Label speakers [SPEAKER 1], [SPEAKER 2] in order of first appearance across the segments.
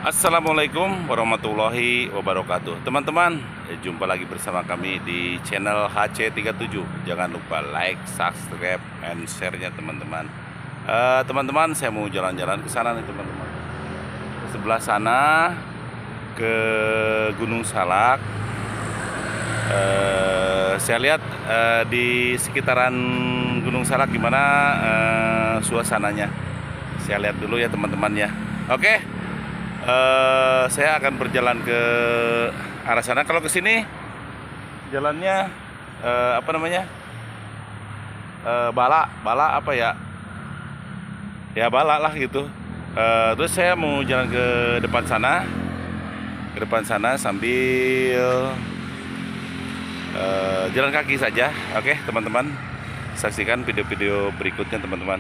[SPEAKER 1] Assalamualaikum warahmatullahi wabarakatuh. Teman-teman, jumpa lagi bersama kami di channel HC37. Jangan lupa like, subscribe, and share-nya teman-teman. Teman-teman, saya mau jalan-jalan ke sana nih teman-teman. Sebelah sana ke Gunung Salak. Saya lihat di sekitaran Gunung Salak gimana suasananya. Saya lihat dulu ya teman-teman ya. Oke. Saya akan berjalan ke arah sana. Kalau ke sini jalannya apa namanya? Bala apa ya? Ya bala lah gitu. Terus saya mau jalan ke depan sana sambil jalan kaki saja. Oke, teman-teman. Saksikan video-video berikutnya, teman-teman.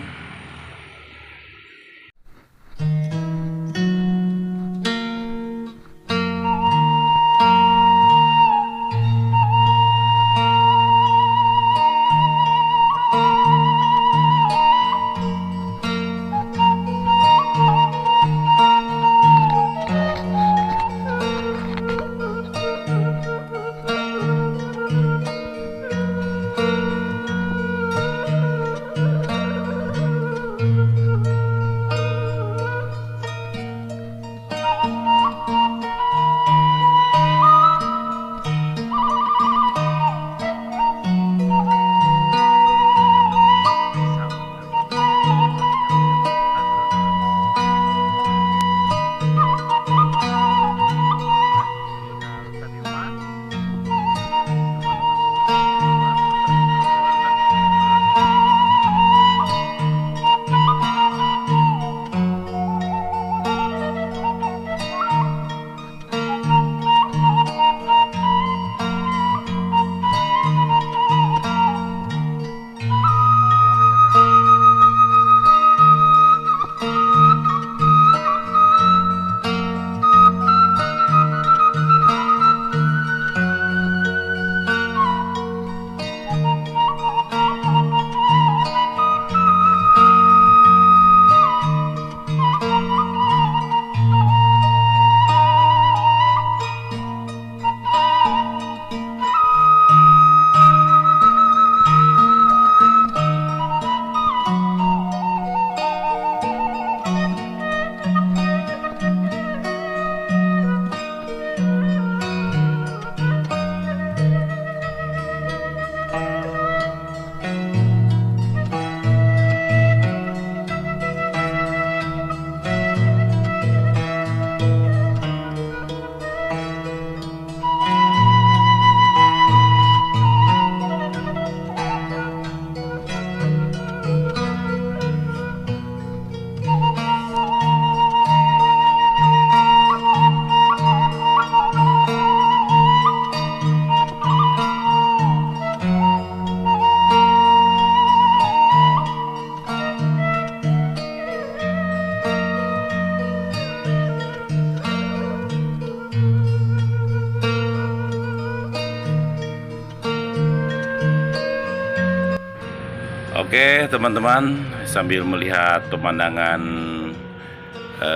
[SPEAKER 1] Oke teman-teman, sambil melihat pemandangan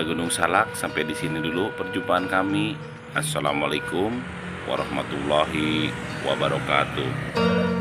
[SPEAKER 1] Gunung Salak, sampai di sini dulu perjumpaan kami. Assalamualaikum warahmatullahi wabarakatuh.